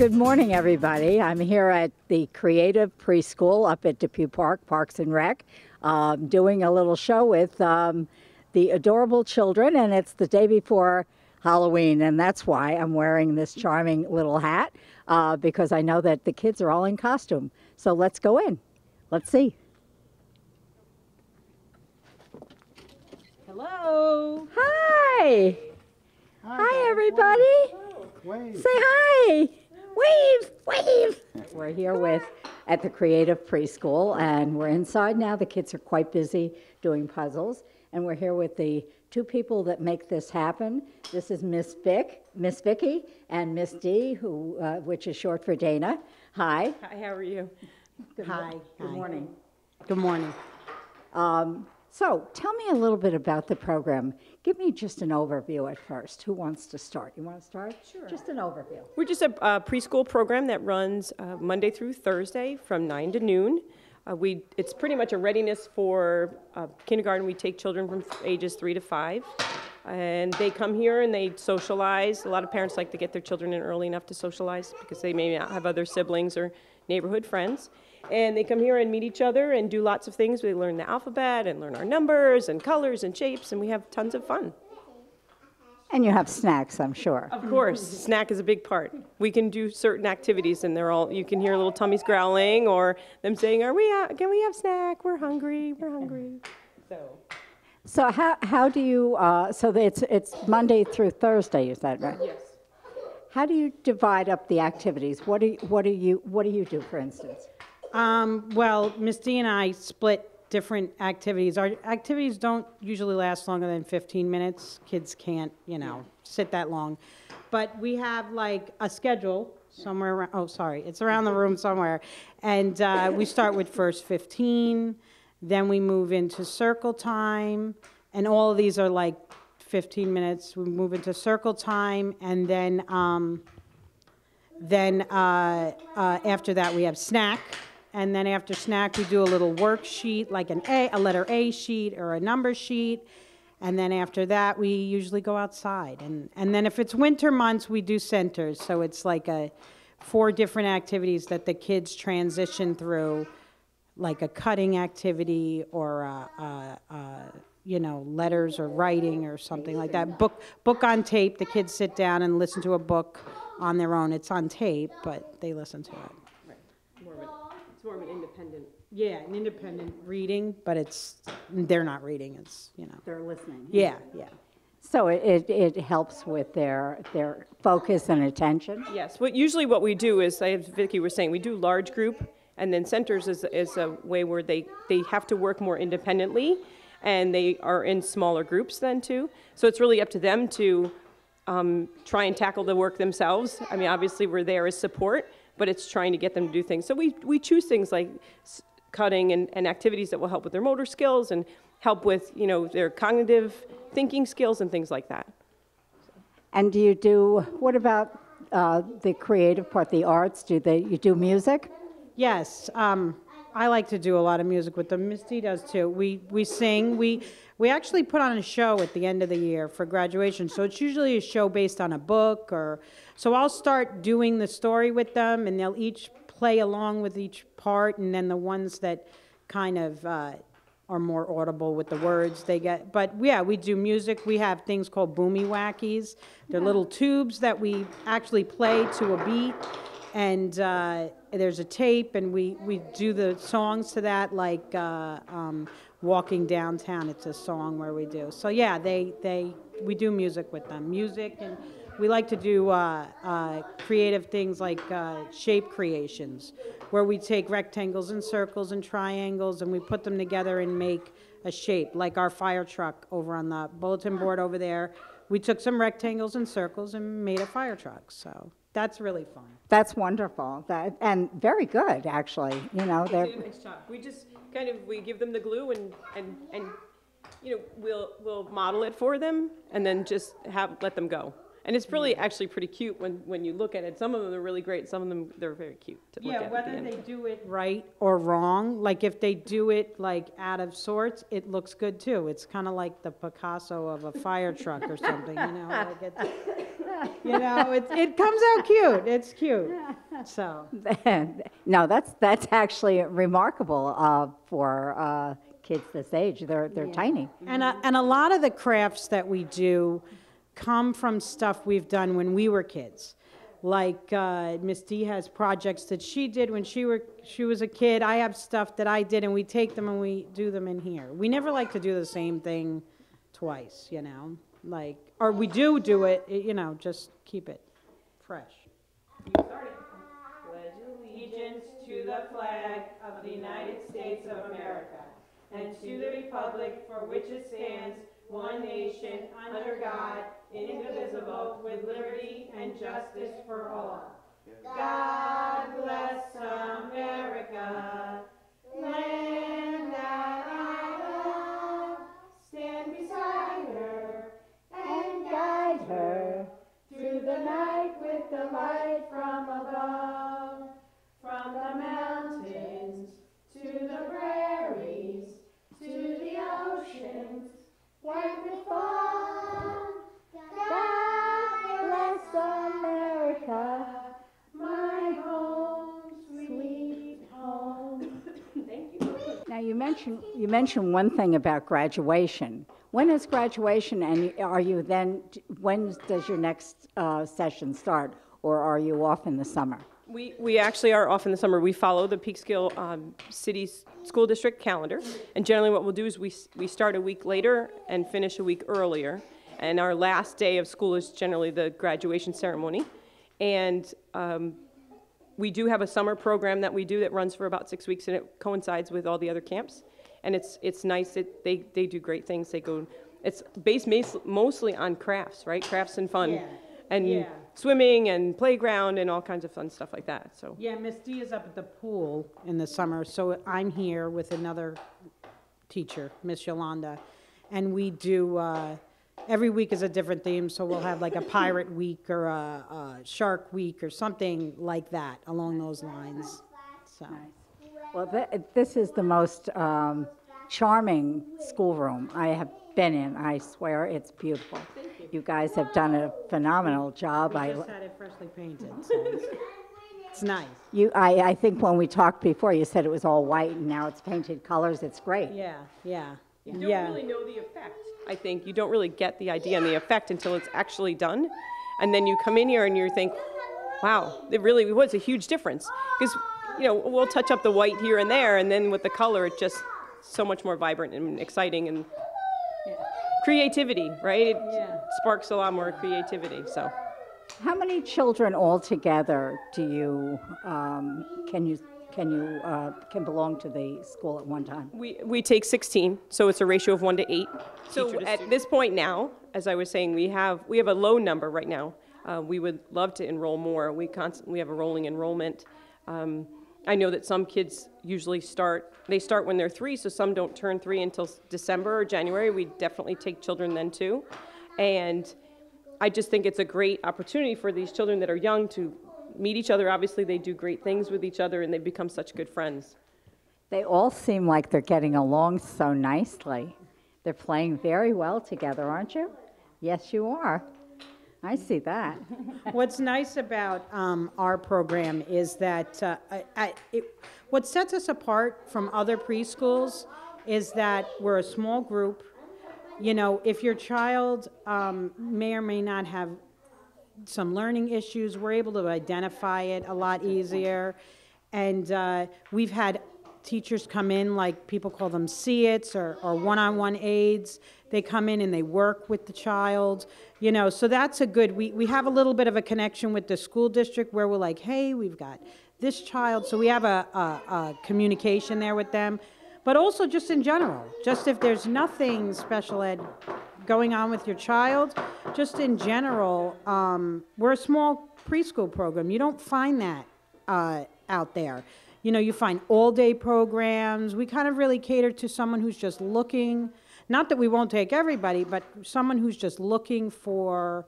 Good morning, everybody. I'm here at the Creative Preschool up at Depew Park, Parks and Rec, doing a little show with the adorable children, and it's the day before Halloween, and that's why I'm wearing this charming little hat, because I know that the kids are all in costume. So let's go in. Let's see. Hello. Hi. Hi, everybody. Wave. Say hi. Wave, wave. We're here at the Creative Preschool, and we're inside now. The kids are quite busy doing puzzles, and we're here with the two people that make this happen. This is Miss Vicky, and Miss D, which is short for Dana. Hi. Hi, how are you? Hi. Good morning. Good morning. So tell me a little bit about the program. Give me just an overview at first. Who wants to start? You want to start? Sure. Just an overview. We're just a preschool program that runs Monday through Thursday from 9 to noon. It's pretty much a readiness for kindergarten. We take children from ages 3 to 5. And they come here and they socialize. A lot of parents like to get their children in early enough to socialize because they may not have other siblings or neighborhood friends. And they come here and meet each other and do lots of things. We learn the alphabet and learn our numbers and colors and shapes, and we have tons of fun. And you have snacks, I'm sure. Of course, snack is a big part. We can do certain activities, and you can hear little tummies growling or them saying, can we have snack? We're hungry, we're hungry. So how do you, it's Monday through Thursday, is that right? Yes. How do you divide up the activities? What do you do, for instance? Well, Miss D and I split different activities. Our activities don't usually last longer than 15 minutes. Kids can't, sit that long. But we have like a schedule somewhere around, it's around the room somewhere. And we start with first 15, then we move into circle time, and all of these are like 15 minutes. We move into circle time, and then after that we have snack. And then after snack, we do a little worksheet, like a letter A sheet or a number sheet. And then after that, we usually go outside. And then if it's winter months, we do centers. So it's like 4 different activities that the kids transition through, like a cutting activity or letters or writing or something like that. Book on tape. The kids sit down and listen to a book on their own. It's on tape, but they listen to it. More of an independent. Yeah, an independent reading, but they're not reading, They're listening. Yeah. So it helps with their focus and attention? Yes, usually what we do is, as Vicki was saying, we do large group, and then centers is a way where they have to work more independently, and they are in smaller groups then too. So it's really up to them to try and tackle the work themselves. I mean, obviously we're there as support, but it's trying to get them to do things. So we choose things like cutting and activities that will help with their motor skills and help with, their cognitive thinking skills and things like that. And what about the creative part, the arts? You do music? Yes, I like to do a lot of music with them. Miss D does too. We sing. We actually put on a show at the end of the year for graduation. So it's usually a show based on a book so I'll start doing the story with them, and they'll each play along with each part, and then the ones that kind of are more audible with the words they get. But yeah, we do music. We have things called boomy wackies. They're little tubes that we actually play to a beat, and there's a tape, and we do the songs to that, like Walking Downtown. It's a song where we do. So yeah, we do music with them. Music, and we like to do creative things like shape creations, where we take rectangles and circles and triangles and we put them together and make a shape, like our fire truck over on the bulletin board over there. We took some rectangles and circles and made a fire truck. So that's really fun. That's wonderful. And very good, actually. They do a nice job. We just we give them the glue and we'll model it for them and then just let them go. And it's really actually pretty cute when you look at it. Some of them are really great. Some of them, they're very cute to look at. Yeah, whether they do it right or wrong. Like if they do it like out of sorts, it looks good too. It's kind of like the Picasso of a fire truck or something, Like You know, it comes out cute. It's cute. So. No, that's actually remarkable for kids this age. They're tiny. And a lot of the crafts that we do come from stuff we've done when we were kids. Like Miss D has projects that she did when she was a kid. I have stuff that I did, and we take them and we do them in here. We never like to do the same thing twice, you know, like, or we do it, you know, just keep it fresh. You started. Pledge allegiance to the flag of the United States of America and to the republic for which it stands, one nation, under God, indivisible, with liberty and justice for all. God bless America, land that I love. Stand beside her and guide her through the night with the light from above. From the mountains to the prairies to the oceans, like we fall. God bless America, my home, sweet home. Thank you. Now you mentioned one thing about graduation. When is graduation, and are you then? When does your next session start, or are you off in the summer? We actually are off in the summer. We follow the Peekskill City School District calendar, and generally what we'll do is we start a week later and finish a week earlier, and our last day of school is generally the graduation ceremony. And we do have a summer program that we do that runs for about 6 weeks, and it coincides with all the other camps, and it's nice. They do great things. It's based mostly on crafts, right? Crafts and fun. Yeah. And Yeah. swimming and playground and all kinds of fun stuff like that. So Yeah, Miss D is up at the pool in the summer, so I'm here with another teacher, Miss Yolanda, and we do, every week is a different theme, so we'll have like a pirate week or a shark week or something like that along those lines, so. Well, this is the most charming schoolroom I have been in. I swear it's beautiful. You guys have done a phenomenal job. We just had it freshly painted, so it's nice. I think when we talked before, you said it was all white, and now it's painted colors. It's great. Yeah. you don't really know the effect. I think you don't really get the idea and the effect until it's actually done. And then you come in here and you think, wow, it really was a huge difference. Because, you know, we'll touch up the white here and there, and then with the color, it's just so much more vibrant and exciting and creativity, right? It sparks a lot more creativity, so. How many children altogether do you can belong to the school at one time? We take 16, so it's a ratio of 1 to 8. So at this point now, as I was saying, we have a low number right now. We would love to enroll more. We have a rolling enrollment. I know that some kids usually start when they're 3, so some don't turn 3 until December or January. We definitely take children then too. And I just think it's a great opportunity for these children that are young to meet each other. Obviously, they do great things with each other, and they become such good friends. They all seem like they're getting along so nicely. They're playing very well together, aren't you? Yes, you are. I see that. What's nice about our program is that what sets us apart from other preschools is that we're a small group. You know, if your child may or may not have some learning issues, we're able to identify it a lot easier. And we've had teachers come in, like people call them see-its or one-on-one aides. They come in and they work with the child, you know, so that's a good, we have a little bit of a connection with the school district where we're like, hey, we've got this child, so we have a communication there with them. But also just in general, just if there's nothing special ed going on with your child, just in general, we're a small preschool program. You don't find that out there. You know, you find all-day programs. We kind of really cater to someone who's just looking, not that we won't take everybody, but someone who's just looking for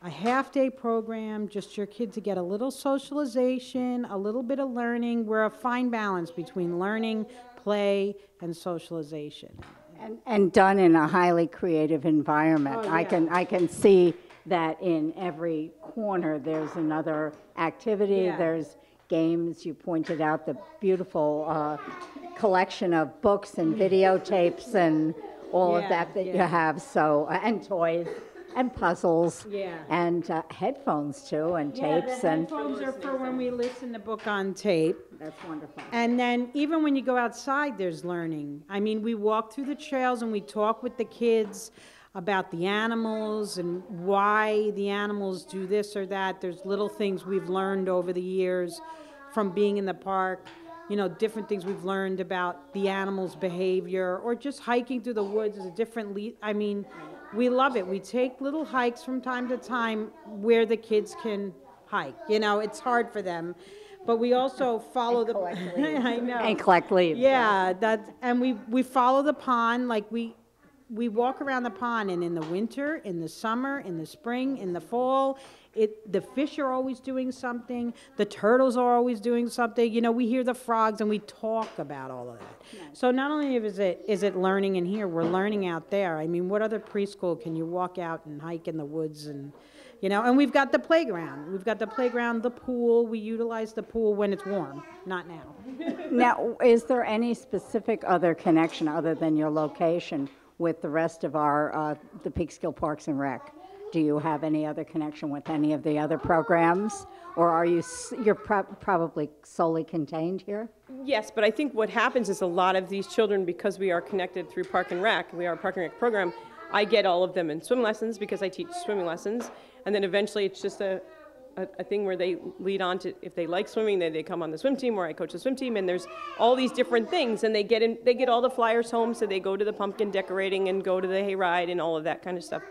a half-day program, just your kid to get a little socialization, a little bit of learning. We're a fine balance between learning, play, and socialization. And done in a highly creative environment. Oh, yeah. I can see that in every corner there's another activity, Yeah. there's games. You pointed out the beautiful collection of books and videotapes and all of Yeah, that that you yeah. have, so, and toys and puzzles. Yeah. And headphones too, and Yeah, tapes, the and headphones are for when we listen to book on tape. that's wonderful. And then even when you go outside, there's learning. I mean, we walk through the trails and we talk with the kids about the animals and why the animals do this or that. There's little things we've learned over the years from being in the park, you know, different things we've learned about the animals' behavior, or just hiking through the woods is a different I mean, we love it. We take little hikes from time to time where the kids can hike. You know, it's hard for them. But we also follow the, I know. And collect leaves. Yeah, and we follow the pond, like we walk around the pond, and in the winter, in the summer, in the spring, in the fall, the fish are always doing something, the turtles are always doing something, you know, we hear the frogs and we talk about all of that. So not only is it learning in here, we're learning out there. I mean, what other preschool can you walk out and hike in the woods and, you know, and we've got the playground. We've got the playground, the pool. We utilize the pool when it's warm, not now. Now, is there any specific other connection other than your location with the rest of our, the Peekskill Parks and Rec? Do you have any other connection with any of the other programs? Or are you're probably solely contained here? Yes, but I think what happens is a lot of these children, because we are connected through Park and Rec, we are a Park and Rec program, I get all of them in swim lessons because I teach swimming lessons, and then eventually it's just a thing where they lead on to, if they like swimming, then they come on the swim team, or I coach the swim team, and there's all these different things, and they get all the flyers home, so they go to the pumpkin decorating and go to the hayride and all of that kind of stuff,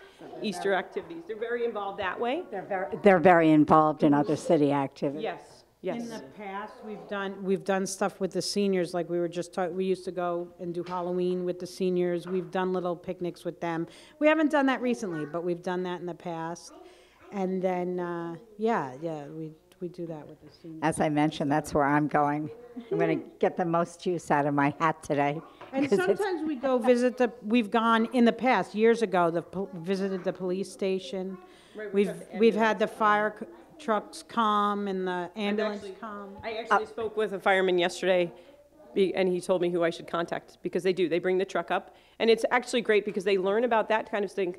Easter activities. They're very involved that way. They're very involved in other city activities. Yes, yes. In the past, we've done stuff with the seniors, like we were just talking, we used to go and do Halloween with the seniors. We've done little picnics with them. We haven't done that recently, but we've done that in the past. And then, we do that with the seniors. As I mentioned, that's where I'm going. I'm going to get the most use out of my hat today. And 'cause it's- sometimes we go visit we've gone in the past, years ago, visited the police station. Right, We've had the fire trucks come and the ambulance Actually, come. I actually spoke with a fireman yesterday, and he told me who I should contact, because they bring the truck up. And it's actually great because they learn about that kind of thing,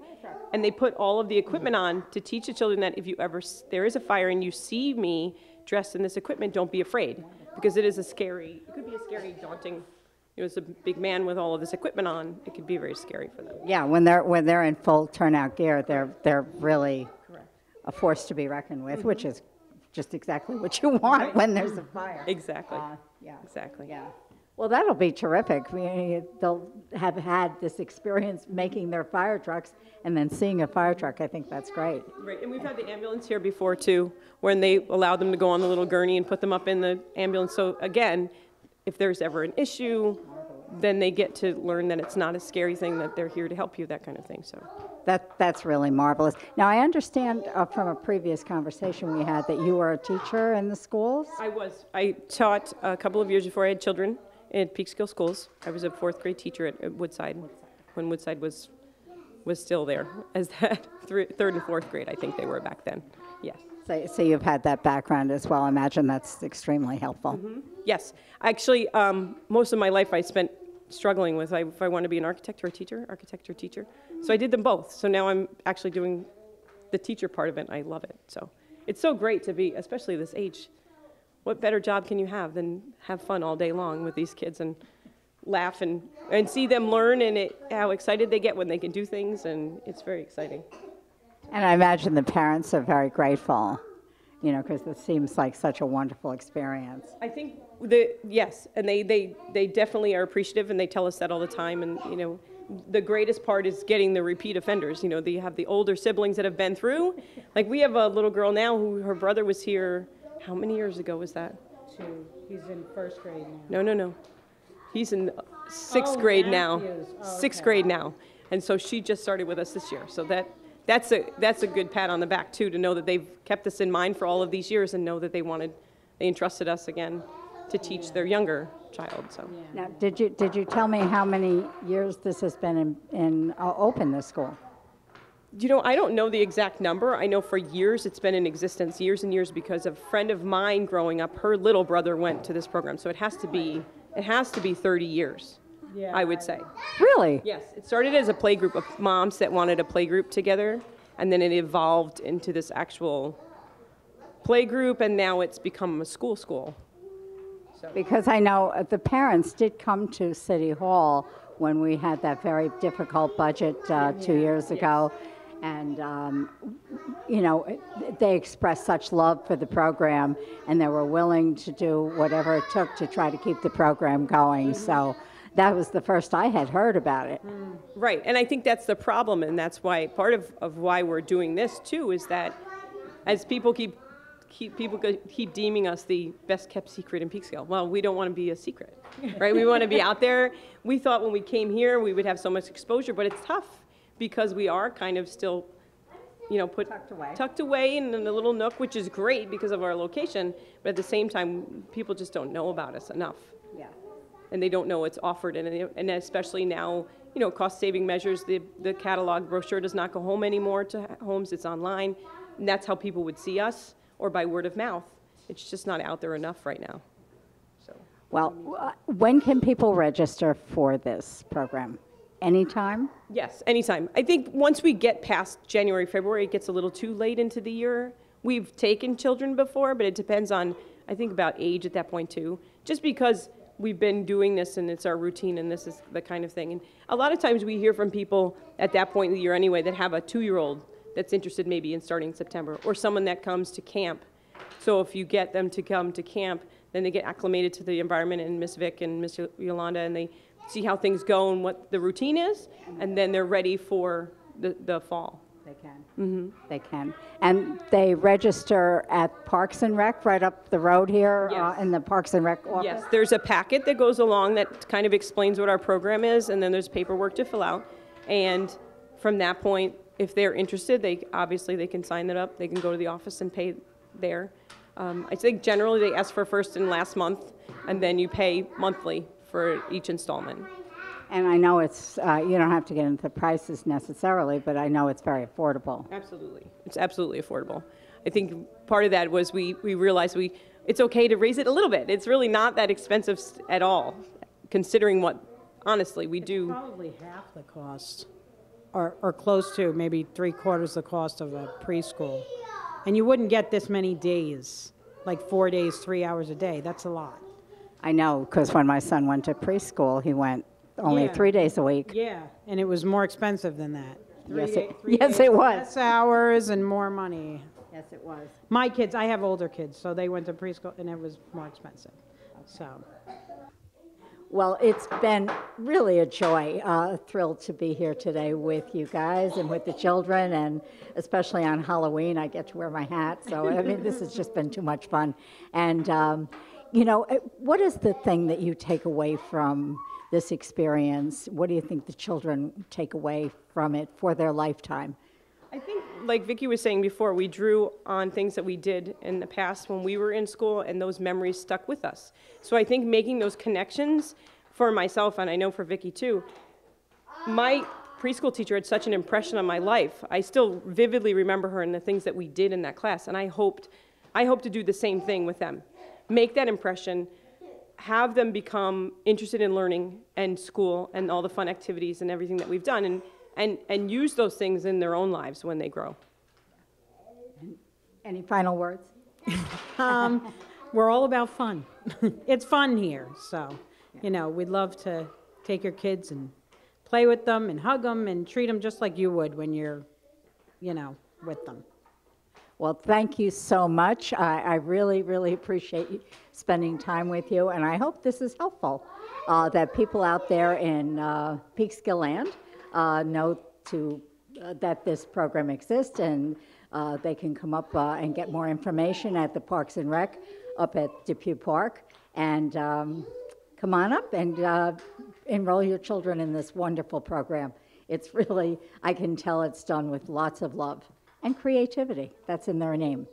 and they put all of the equipment on to teach the children that if you ever, there is a fire and you see me dressed in this equipment, don't be afraid, because it could be a scary, daunting, it's a big man with all of this equipment on. It could be very scary for them. Yeah, when they're in full turnout gear, they're really a force to be reckoned with, which is just exactly what you want when there's a fire. Exactly. Yeah. Exactly. Yeah. Well, that'll be terrific. They'll have had this experience making their fire trucks and then seeing a fire truck. I think that's great. Right, and we've had the ambulance here before too, when they allowed them to go on the little gurney and put them up in the ambulance. So again, if there's ever an issue, then they get to learn that it's not a scary thing, that they're here to help you, that kind of thing. So That's really marvelous. Now, I understand from a previous conversation we had that you were a teacher in the schools? I taught a couple of years before I had children in Peekskill schools. I was a 4th grade teacher at Woodside, when Woodside was still there as that 3rd and 4th grade, I think they were back then. Yes. So you've had that background as well. I imagine that's extremely helpful. Mm-hmm. Yes. Actually, most of my life I spent struggling with if I want to be an architect or a teacher. So I did them both. So now I'm actually doing the teacher part of it. I love it. So it's so great to be, especially this age. What better job can you have than have fun all day long with these kids and laugh and see them learn, and how excited they get when they can do things, and it's very exciting. And I imagine the parents are very grateful, because it seems like such a wonderful experience. I think yes, and they definitely are appreciative, and they tell us that all the time. And the greatest part is getting the repeat offenders. They have the older siblings that have been through. Like we have a little girl now who her brother was here. How many years ago was that? 2. He's in 1st grade now. No. He's in 6th grade now. Sixth grade now, and so she just started with us this year. So that's a good pat on the back too, to know that they've kept us in mind for all of these years and know that they entrusted us again to teach their younger child. So Now, did you tell me how many years this has been in open, this school? You know, I don't know the exact number. I know for years it's been in existence, years and years, because a friend of mine growing up, her little brother went to this program. So it has to be 30 years, Yeah. I would say. Really? Yes, it started as a play group of moms that wanted a play group together, and then it evolved into this actual play group, and now it's become a school. So. Because I know the parents did come to City Hall when we had that very difficult budget 2 years ago. And, you know, they expressed such love for the program, and they were willing to do whatever it took to try to keep the program going. So that was the first I had heard about it. Right, and I think that's the problem, and that's why part of why we're doing this too is that as people keep deeming us the best kept secret in Peekskill. Well, we don't want to be a secret, right? We want to be out there. We thought when we came here we would have so much exposure, but it's tough because we are kind of still, you know, tucked away in a little nook, which is great because of our location, but at the same time, people just don't know about us enough. Yeah. And they don't know it's offered, and especially now, you know, cost-saving measures, the catalog brochure does not go home anymore to homes, it's online, and that's how people would see us, or by word of mouth. It's just not out there enough right now. So. Well, when can people register for this program? Anytime? Yes, anytime. I think once we get past January, February, it gets a little too late into the year. We've taken children before, but it depends on, I think, about age at that point too. Just because we've been doing this and it's our routine and this is the kind of thing. And a lot of times we hear from people at that point in the year anyway that have a 2-year-old that's interested maybe in starting in September, or someone that comes to camp. So if you get them to come to camp, then they get acclimated to the environment and Miss Vic and Miss Yolanda, and they see how things go and what the routine is, and then they're ready for the fall. They can. Mm-hmm. They can. And they register at Parks and Rec right up the road here. Yes. In the Parks and Rec office? Yes, there's a packet that goes along that kind of explains what our program is, and then there's paperwork to fill out. And from that point, if they're interested, they can sign that up. They can go to the office and pay there. I think generally they ask for first and last month, and then you pay monthly for each installment. And I know it's, you don't have to get into the prices necessarily, but I know it's very affordable. Absolutely. It's absolutely affordable. I think part of that was we realized it's okay to raise it a little bit. It's really not that expensive at all, considering what, honestly, we do. Probably half the cost, or close to, maybe 3/4 the cost of a preschool. And you wouldn't get this many days, like 4 days, 3 hours a day. That's a lot. I know, because when my son went to preschool, he went only Yeah. 3 days a week. Yeah, and it was more expensive than that. Yes, it was. Less hours and more money. Yes, it was. My kids, I have older kids, so they went to preschool, and it was more expensive. So, Well, it's been really a joy. Thrilled to be here today with you guys and with the children, and especially on Halloween, I get to wear my hat. So, I mean, this has just been too much fun. And, you know, what is the thing that you take away from this experience? What do you think the children take away from it for their lifetime? I think, like Vicki was saying before, we drew on things that we did in the past when we were in school, and those memories stuck with us. So I think making those connections for myself, and I know for Vicki too, my preschool teacher had such an impression on my life. I still vividly remember her and the things that we did in that class, and I hope to do the same thing with them. Make that impression, have them become interested in learning and school and all the fun activities and everything that we've done, and use those things in their own lives when they grow. Any final words? we're all about fun. It's fun here, so, you know, we'd love to take your kids and play with them and hug them and treat them just like you would when you're, you know, with them. Well, thank you so much. I really, really appreciate you spending time with you, and I hope this is helpful, that people out there in Peekskill land know that this program exists, and they can come up and get more information at the Parks and Rec up at Depew Park, and come on up and enroll your children in this wonderful program. It's really, I can tell it's done with lots of love and creativity. That's in their name.